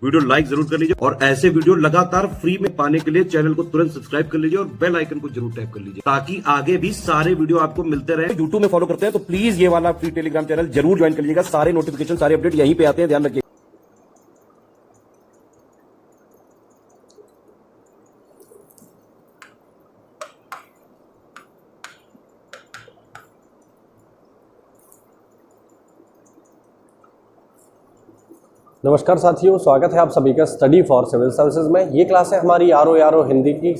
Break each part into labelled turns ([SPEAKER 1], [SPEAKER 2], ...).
[SPEAKER 1] Video like जरूर कर लीजिए और ऐसे वीडियो लगातार फ्री में पाने के लिए चैनल को तुरंत सब्सक्राइब कर लीजिए और बेल आइकन को जरूर टैप कर लीजिए ताकि आगे भी सारे वीडियो आपको मिलते रहे। यूट्यूब में फॉलो करते हैं तो प्लीज ये वाला फ्री टेलीग्राम चैनल जरूर ज्वाइन कर लीजिएगा। सारे नोटिफिकेशन सारे अपडेट यहीं पे आते हैं, ध्यान रखिए।
[SPEAKER 2] नमस्कार साथियों, स्वागत है आप सभी का स्टडी फॉर सिविल सर्विसेज में। ये क्लास है हमारी यारो हिंदी की।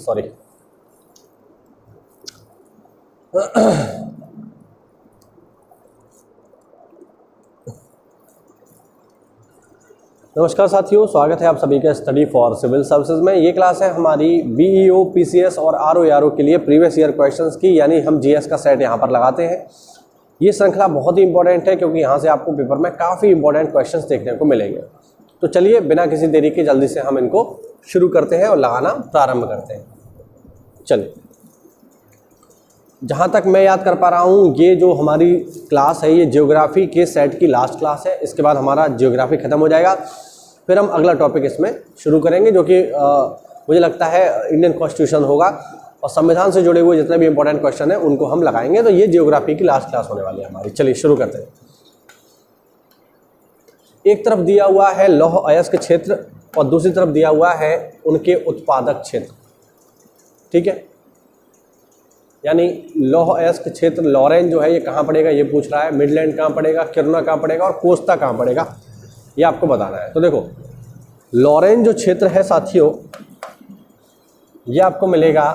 [SPEAKER 2] नमस्कार साथियों, स्वागत है आप सभी का स्टडी फॉर सिविल सर्विसेज में। ये क्लास है हमारी बीईओ, पीसीएस और आरओ के लिए प्रीवियस ईयर क्वेश्चंस की, यानी हम जीएस का सेट यहाँ पर लगाते हैं। ये श्रृंखला बहुत ही इंपॉर्टेंट है क्योंकि यहाँ से आपको पेपर में काफ़ी इंपॉर्टेंट क्वेश्चंस देखने को मिलेंगे। तो चलिए बिना किसी देरी के जल्दी से हम इनको शुरू करते हैं और लगाना प्रारंभ करते हैं। चलिए, जहाँ तक मैं याद कर पा रहा हूँ, ये जो हमारी क्लास है ये ज्योग्राफी के सेट की लास्ट क्लास है। इसके बाद हमारा ज्योग्राफी खत्म हो जाएगा, फिर हम अगला टॉपिक इसमें शुरू करेंगे जो कि मुझे लगता है इंडियन कॉन्स्टिट्यूशन होगा और संविधान से जुड़े हुए जितने भी इंपॉर्टेंट क्वेश्चन हैं उनको हम लगाएंगे। तो ये ज्योग्राफी की लास्ट क्लास होने वाली है हमारी। चलिए शुरू करते हैं। एक तरफ दिया हुआ है लौह अयस्क क्षेत्र और दूसरी तरफ दिया हुआ है उनके उत्पादक क्षेत्र। ठीक है, यानी लौह अयस्क क्षेत्र लॉरेन जो है ये कहाँ पड़ेगा ये पूछ रहा है, मिडलैंड कहाँ पड़ेगा, किरुना कहाँ पड़ेगा और कोस्टा कहाँ पड़ेगा ये आपको बताना है। तो देखो, लॉरेन जो क्षेत्र है साथियों ये आपको मिलेगा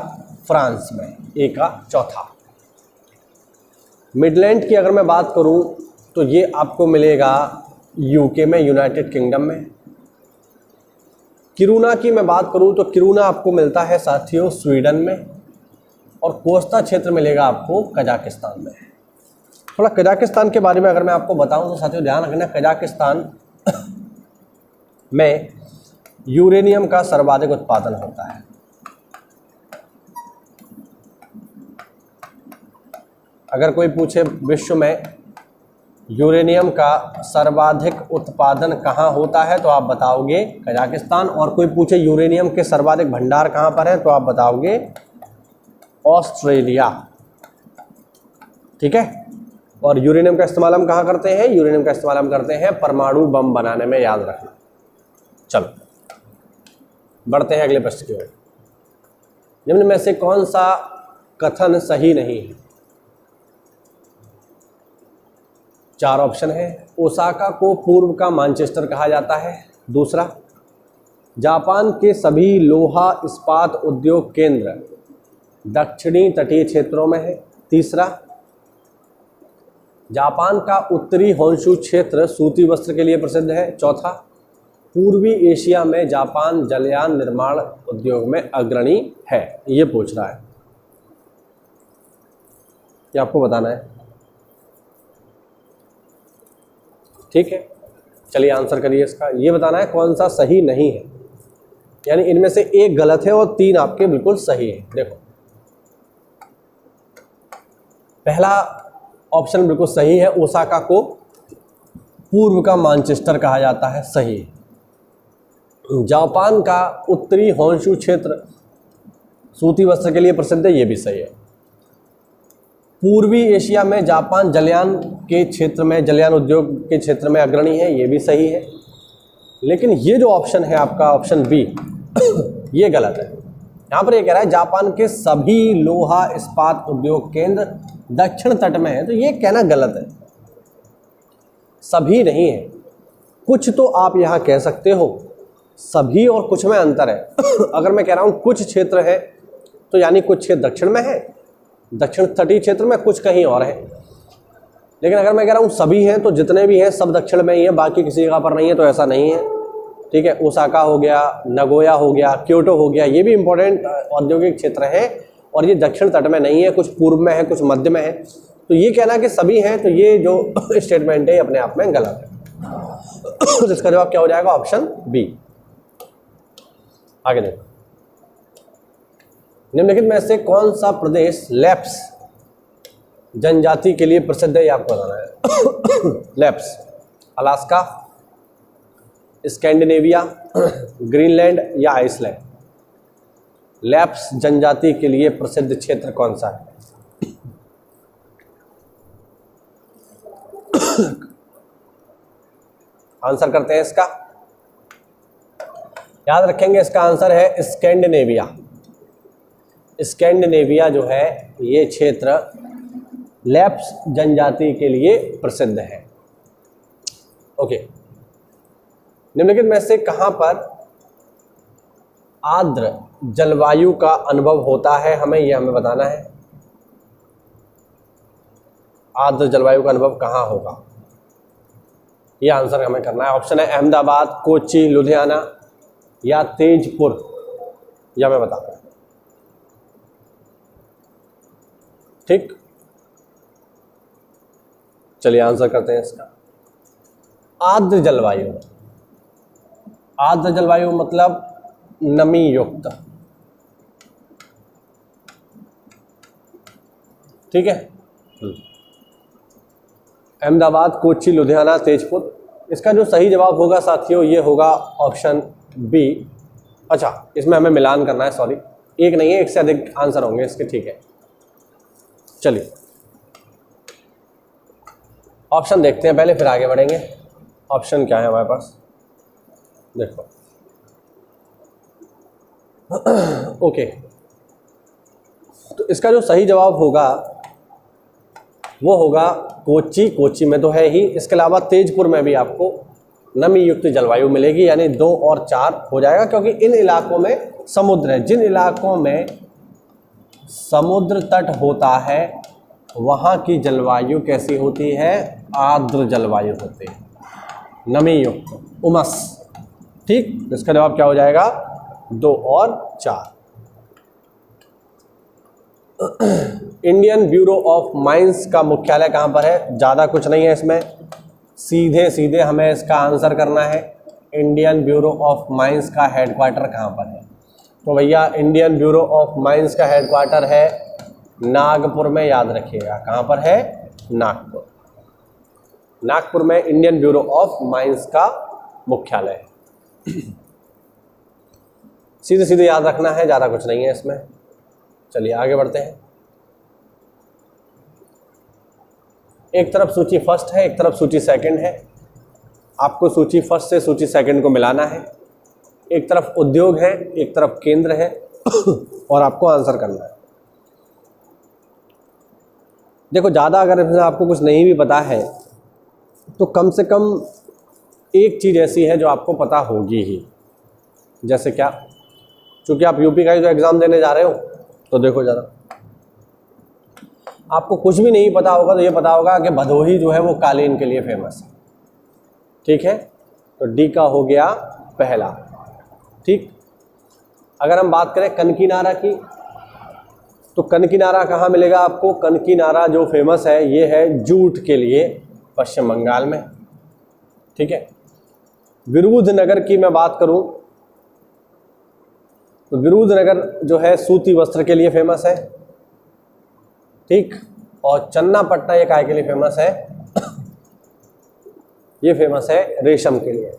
[SPEAKER 2] फ्रांस में, ए का चौथा। मिडलैंड की अगर मैं बात करूं तो ये आपको मिलेगा यूके में, यूनाइटेड किंगडम में। किरुना की मैं बात करूं तो किरुना आपको मिलता है साथियों स्वीडन में और कोस्टा क्षेत्र मिलेगा आपको कजाकिस्तान में। थोड़ा कजाकिस्तान के बारे में अगर मैं आपको बताऊं तो साथियों ध्यान रखना, कजाकिस्तान में यूरेनियम का सर्वाधिक उत्पादन होता है। अगर कोई पूछे विश्व में यूरेनियम का सर्वाधिक उत्पादन कहाँ होता है तो आप बताओगे कजाकिस्तान, और कोई पूछे यूरेनियम के सर्वाधिक भंडार कहाँ पर हैं तो आप बताओगे ऑस्ट्रेलिया। ठीक है, और यूरेनियम का इस्तेमाल हम कहाँ करते हैं? यूरेनियम का इस्तेमाल हम करते हैं परमाणु बम बनाने में, याद रखना। चलो बढ़ते हैं अगले प्रश्न की ओर। निम्न में से कौन सा कथन सही नहीं है? चार ऑप्शन है। ओसाका को पूर्व का मैनचेस्टर कहा जाता है। दूसरा, जापान के सभी लोहा इस्पात उद्योग केंद्र दक्षिणी तटीय क्षेत्रों में है। तीसरा, जापान का उत्तरी होन्शु क्षेत्र सूती वस्त्र के लिए प्रसिद्ध है। चौथा, पूर्वी एशिया में जापान जलयान निर्माण उद्योग में अग्रणी है। ये पूछ रहा है, ये आपको बताना है। ठीक है, चलिए आंसर करिए इसका। ये बताना है कौन सा सही नहीं है, यानी इनमें से एक गलत है और तीन आपके बिल्कुल सही है। देखो, पहला ऑप्शन बिल्कुल सही है, ओसाका को पूर्व का मैनचेस्टर कहा जाता है, सही है। जापान का उत्तरी होन्शु क्षेत्र सूती वस्त्र के लिए प्रसिद्ध है, ये भी सही है। पूर्वी एशिया में जापान जलयान के क्षेत्र में, जलयान उद्योग के क्षेत्र में अग्रणी है, ये भी सही है। लेकिन ये जो ऑप्शन है आपका ऑप्शन बी ये गलत है। यहाँ पर ये कह रहा है जापान के सभी लोहा इस्पात उद्योग केंद्र दक्षिण तट में है, तो ये कहना गलत है। सभी नहीं है, कुछ तो आप यहाँ कह सकते हो, सभी और कुछ में अंतर है। अगर मैं कह रहा हूँ कुछ क्षेत्र है तो यानी कुछ क्षेत्र दक्षिण में है, दक्षिण तटीय क्षेत्र में, कुछ कहीं और है। लेकिन अगर मैं कह रहा हूँ सभी हैं तो जितने भी हैं सब दक्षिण में ही है, बाकी किसी जगह पर नहीं है, तो ऐसा नहीं है। ठीक है, ओसाका हो गया, नगोया हो गया, क्योटो हो गया, ये भी इंपॉर्टेंट औद्योगिक क्षेत्र है और ये दक्षिण तट में नहीं है, कुछ पूर्व में है, कुछ मध्य में है। तो ये कहना कि सभी हैं, तो ये जो स्टेटमेंट है अपने आप में गलत है। तो इसका जवाब क्या हो जाएगा? Option B. आगे देखो, निम्नलिखित में से कौन सा प्रदेश लैप्स जनजाति के लिए प्रसिद्ध है? ये आपको बताना है। लैप्स, अलास्का, स्कैंडिनेविया, ग्रीनलैंड या आइसलैंड। लैप्स जनजाति के लिए प्रसिद्ध क्षेत्र कौन सा है? आंसर करते हैं इसका। याद रखेंगे इसका आंसर है स्कैंडिनेविया। स्कैंडिनेविया जो है ये क्षेत्र लैप्स जनजाति के लिए प्रसिद्ध है। ओके, निम्नलिखित में से कहां पर आर्द्र जलवायु का अनुभव होता है? हमें बताना है आर्द्र जलवायु का अनुभव कहां होगा, ये आंसर हमें करना है। ऑप्शन है अहमदाबाद, कोच्चि, लुधियाना या तेजपुर, यह हमें बताना है। ठीक, चलिए आंसर करते हैं इसका। आर्द्र जलवायु, आर्द्र जलवायु मतलब नमी युक्त। ठीक है, अहमदाबाद, कोच्चि, लुधियाना, तेजपुर। इसका जो सही जवाब होगा साथियों ये होगा ऑप्शन बी। अच्छा, इसमें हमें मिलान करना है, सॉरी, एक नहीं है, एक से अधिक आंसर होंगे इसके। ठीक है, चलिए ऑप्शन देखते हैं पहले, फिर आगे बढ़ेंगे। ऑप्शन क्या है हमारे पास, देखो। ओके, तो इसका जो सही जवाब होगा वो होगा कोच्चि। कोच्चि में तो है ही, इसके अलावा तेजपुर में भी आपको नमी युक्त जलवायु मिलेगी, यानी 2 और 4 हो जाएगा, क्योंकि इन इलाकों में समुद्र है। जिन इलाकों में समुद्र तट होता है वहाँ की जलवायु कैसी होती है? आर्द्र जलवायु होती है, नमी युक्त, उमस। ठीक, इसका जवाब क्या हो जाएगा? 2 और 4। इंडियन ब्यूरो ऑफ माइंस का मुख्यालय कहाँ पर है? ज़्यादा कुछ नहीं है इसमें, सीधे सीधे हमें इसका आंसर करना है। इंडियन ब्यूरो ऑफ माइंस का हेडक्वार्टर कहाँ पर है? तो भैया इंडियन ब्यूरो ऑफ माइंस का हेडक्वार्टर है नागपुर में, याद रखिएगा। कहाँ पर है? नागपुर। नागपुर में इंडियन ब्यूरो ऑफ माइंस का मुख्यालय है। सीधे सीधे याद रखना है, ज़्यादा कुछ नहीं है इसमें। चलिए आगे बढ़ते हैं। एक तरफ सूची फर्स्ट है, एक तरफ सूची सेकंड है। आपको सूची फर्स्ट से सूची सेकंड को मिलाना है। एक तरफ उद्योग है, एक तरफ केंद्र है और आपको आंसर करना है। देखो, ज़्यादा अगर इसमें आपको कुछ नहीं भी पता है तो कम से कम एक चीज़ ऐसी है जो आपको पता होगी ही। जैसे क्या? क्योंकि आप यूपी का ही जो एग्ज़ाम देने जा रहे हो, तो देखो ज़रा, आपको कुछ भी नहीं पता होगा तो ये पता होगा कि भदोही जो है वो कालीन के लिए फेमस है। ठीक है, तो डी का हो गया पहला। ठीक, अगर हम बात करें कनकीनारा की, तो कनकीनारा कहाँ मिलेगा आपको? कनकीनारा जो फेमस है ये है जूट के लिए, पश्चिम बंगाल में। ठीक है, विरुधनगर की मैं बात करूं तो विरुधनगर जो है सूती वस्त्र के लिए फेमस है। ठीक, और चन्नापट्टा ये काय के लिए फेमस है? ये फेमस है रेशम के लिए।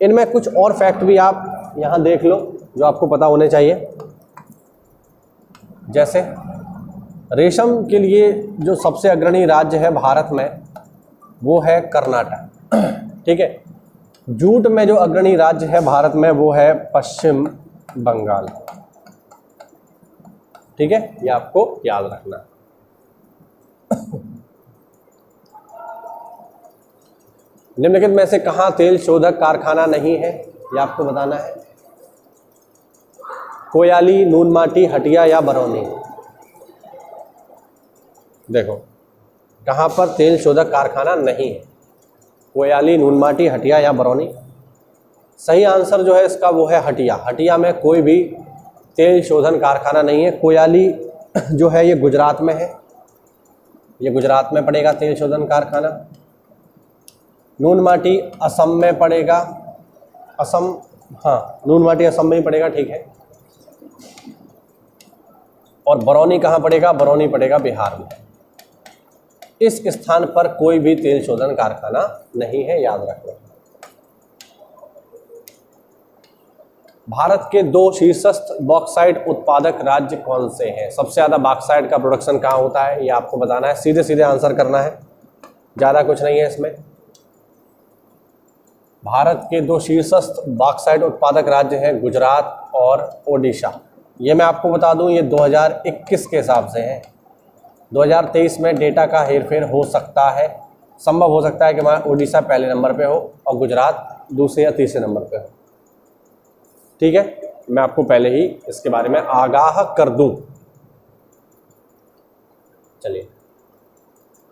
[SPEAKER 2] इनमें कुछ और फैक्ट भी आप यहाँ देख लो जो आपको पता होने चाहिए। जैसे रेशम के लिए जो सबसे अग्रणी राज्य है भारत में वो है कर्नाटक। ठीक है, जूट में जो अग्रणी राज्य है भारत में वो है पश्चिम बंगाल। ठीक है, ये आपको याद रखना। निम्नलिखित में से कहाँ तेल शोधक कारखाना नहीं है, ये आपको बताना है। कोयाली, नूनमाटी, हटिया या बरौनी। देखो, कहाँ पर तेल शोधक कारखाना नहीं है? कोयाली, नूनमाटी, हटिया या बरौनी। सही आंसर जो है इसका वो है हटिया। हटिया में कोई भी तेल शोधन कारखाना नहीं है। कोयाली जो है ये गुजरात में है, ये गुजरात में पड़ेगा तेल शोधन कारखाना। नूनमाटी असम में पड़ेगा, असम, हाँ नूनमाटी असम में ही पड़ेगा। ठीक है, और बरौनी कहाँ पड़ेगा? बरौनी पड़ेगा बिहार में। इस स्थान पर कोई भी तेल शोधन कारखाना नहीं है, याद रखना। भारत के 2 शीर्षस्थ बॉक्साइट उत्पादक राज्य कौन से हैं? सबसे ज़्यादा बॉक्साइट का प्रोडक्शन कहाँ होता है, ये आपको बताना है, सीधे सीधे आंसर करना है, ज़्यादा कुछ नहीं है इसमें। भारत के 2 शीर्षस्थ बॉक्साइट उत्पादक राज्य हैं गुजरात और ओडिशा। ये मैं आपको बता दूं, ये 2021 के हिसाब से हैं। 2023 में डेटा का हेरफेर हो सकता है, संभव हो सकता है कि हमारा ओडिशा पहले नंबर पे हो और गुजरात दूसरे या तीसरे नंबर पे हो। ठीक है, मैं आपको पहले ही इसके बारे में आगाह कर दूं। चलिए,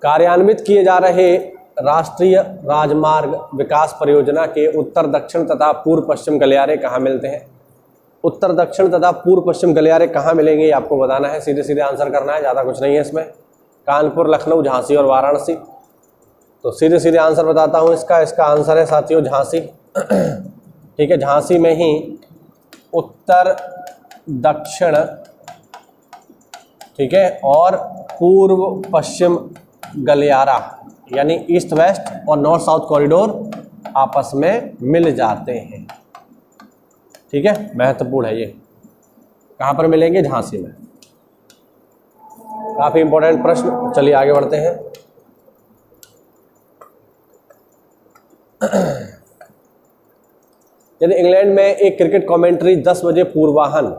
[SPEAKER 2] कार्यान्वित किए जा रहे राष्ट्रीय राजमार्ग विकास परियोजना के उत्तर दक्षिण तथा पूर्व पश्चिम गलियारे कहाँ मिलते हैं? उत्तर दक्षिण तथा पूर्व पश्चिम गलियारे कहाँ मिलेंगे ये आपको बताना है, सीधे सीधे आंसर करना है, ज़्यादा कुछ नहीं है इसमें। कानपुर, लखनऊ, झांसी और वाराणसी। तो सीधे सीधे आंसर बताता हूँ इसका आंसर है साथियों झांसी। ठीक है, झांसी में ही उत्तर दक्षिण, ठीक है, और पूर्व पश्चिम गलियारा यानी ईस्ट वेस्ट और नॉर्थ साउथ कॉरिडोर आपस में मिल जाते हैं। ठीक है, महत्वपूर्ण है ये। कहाँ पर मिलेंगे? झांसी में। काफी इंपॉर्टेंट प्रश्न। चलिए आगे बढ़ते हैं। यदि इंग्लैंड में एक क्रिकेट कमेंट्री 10 बजे पूर्वाह्न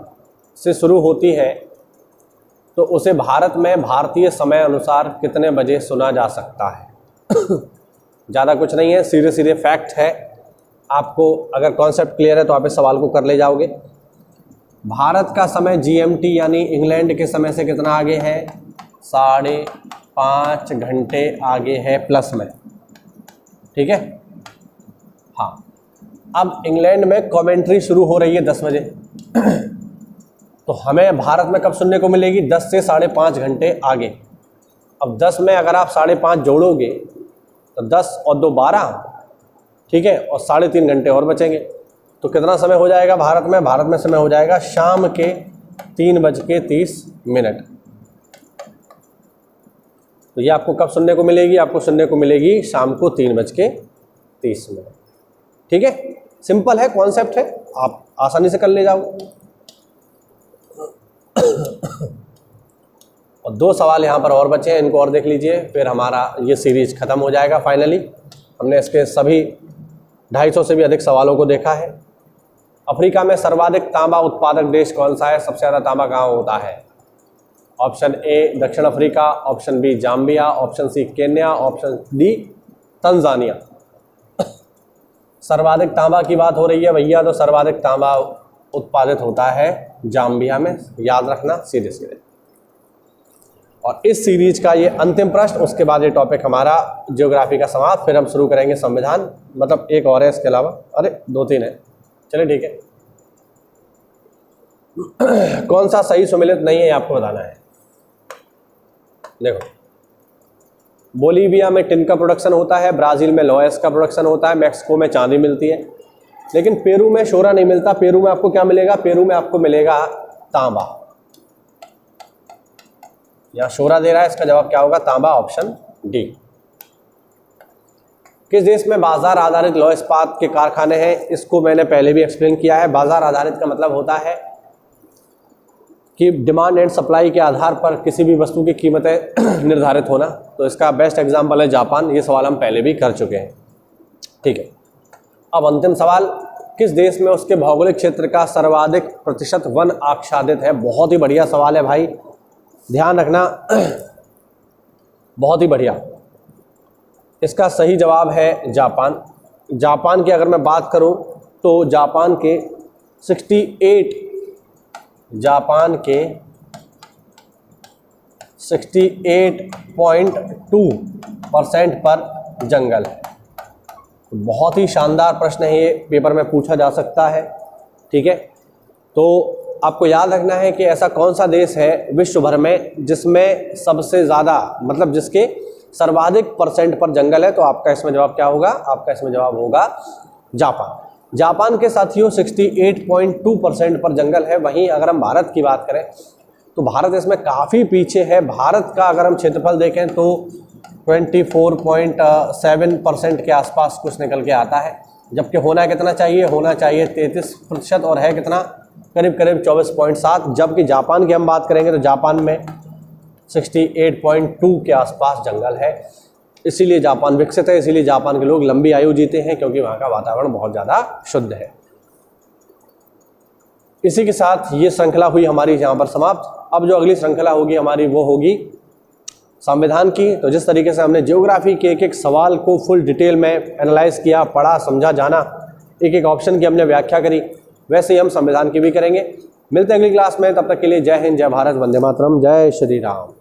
[SPEAKER 2] से शुरू होती है तो उसे भारत में भारतीय समय अनुसार कितने बजे सुना जा सकता है? ज़्यादा कुछ नहीं है, सीधे सीधे फैक्ट है। आपको अगर कॉन्सेप्ट क्लियर है तो आप इस सवाल को कर ले जाओगे। भारत का समय GMT यानी इंग्लैंड के समय से कितना आगे है? 5.5 घंटे आगे है प्लस में। ठीक है, हाँ। अब इंग्लैंड में कमेंट्री शुरू हो रही है 10 बजे तो हमें भारत में कब सुनने को मिलेगी? 10 से 5.5 घंटे आगे। अब 10 में अगर आप 5.5 जोड़ोगे तो 10 और 2 12, ठीक है, और 3.5 घंटे और बचेंगे। तो कितना समय हो जाएगा भारत में? भारत में समय हो जाएगा शाम के 3:30। तो ये आपको कब सुनने को मिलेगी? आपको सुनने को मिलेगी शाम को 3:30। ठीक है, सिंपल है, कॉन्सेप्ट है, आप आसानी से कर ले जाओगे। और 2 सवाल यहाँ पर और बचे हैं, इनको और देख लीजिए, फिर हमारा ये सीरीज खत्म हो जाएगा फाइनली। हमने इसके सभी 250 से भी अधिक सवालों को देखा है। अफ्रीका में सर्वाधिक तांबा उत्पादक देश कौन सा है? सबसे ज़्यादा तांबा कहाँ होता है? ऑप्शन ए दक्षिण Africa, option B Zambia, option C Kenya, option D Tanzania. सर्वाधिक तांबा की बात हो रही है भैया, तो सर्वाधिक तांबा उत्पादित होता है जाम्बिया में, याद रखना सीधे सीधे। और इस सीरीज का ये अंतिम प्रश्न, उसके बाद ये टॉपिक हमारा ज्योग्राफी का समाप्त, फिर हम शुरू करेंगे संविधान, मतलब एक और है इसके अलावा, अरे 2-3 है, चलिए ठीक है। कौन सा सही सुमेलित नहीं है आपको बताना है। देखो, बोलीविया में टिन का प्रोडक्शन होता है, ब्राज़ील में लोएस का प्रोडक्शन होता है, मैक्सिको में चांदी मिलती है, लेकिन पेरू में शोरा नहीं मिलता। पेरू में आपको क्या मिलेगा? पेरू में आपको मिलेगा तांबा। यहाँ शोरा दे रहा है, इसका जवाब क्या होगा? तांबा, ऑप्शन डी। किस देश में बाजार आधारित लौह इस्पात के कारखाने हैं? इसको मैंने पहले भी एक्सप्लेन किया है। बाजार आधारित का मतलब होता है कि डिमांड एंड सप्लाई के आधार पर किसी भी वस्तु की कीमतें निर्धारित होना। तो इसका बेस्ट एग्जांपल है जापान। ये सवाल हम पहले भी कर चुके हैं। ठीक है, अब अंतिम सवाल, किस देश में उसके भौगोलिक क्षेत्र का सर्वाधिक प्रतिशत वन आच्छादित है? बहुत ही बढ़िया सवाल है भाई, ध्यान रखना, बहुत ही बढ़िया। इसका सही जवाब है जापान। जापान की अगर मैं बात करूं तो जापान के 68.2% पर जंगल है। बहुत ही शानदार प्रश्न है ये, पेपर में पूछा जा सकता है। ठीक है, तो आपको याद रखना है कि ऐसा कौन सा देश है विश्व भर में जिसमें सबसे ज़्यादा, मतलब जिसके सर्वाधिक % पर जंगल है। तो आपका इसमें जवाब क्या होगा? आपका इसमें जवाब होगा जापान। जापान के साथियों 68.2% पर जंगल है। वहीं अगर हम भारत की बात करें तो भारत इसमें काफ़ी पीछे है। भारत का अगर हम क्षेत्रफल देखें तो 24.7% के आसपास कुछ निकल के आता है। जबकि होना कितना चाहिए, होना चाहिए 33% और है कितना, करीब करीब 24.7। जबकि जापान की हम बात करेंगे तो जापान में 68.2 के आसपास जंगल है, इसीलिए जापान विकसित है, इसीलिए जापान के लोग लंबी आयु जीते हैं, क्योंकि वहाँ का वातावरण बहुत ज़्यादा शुद्ध है। इसी के साथ ये श्रृंखला हुई हमारी यहाँ पर समाप्त। अब जो अगली श्रृंखला होगी हमारी वो होगी संविधान की। तो जिस तरीके से हमने ज्योग्राफी के एक एक सवाल को फुल डिटेल में एनालाइज किया, पढ़ा, समझा, जाना, एक एक ऑप्शन की हमने व्याख्या करी, वैसे ही हम संविधान की भी करेंगे। मिलते हैं अगली क्लास में, तब तक के लिए जय हिंद, जय भारत, वंदे मातरम, जय श्री राम।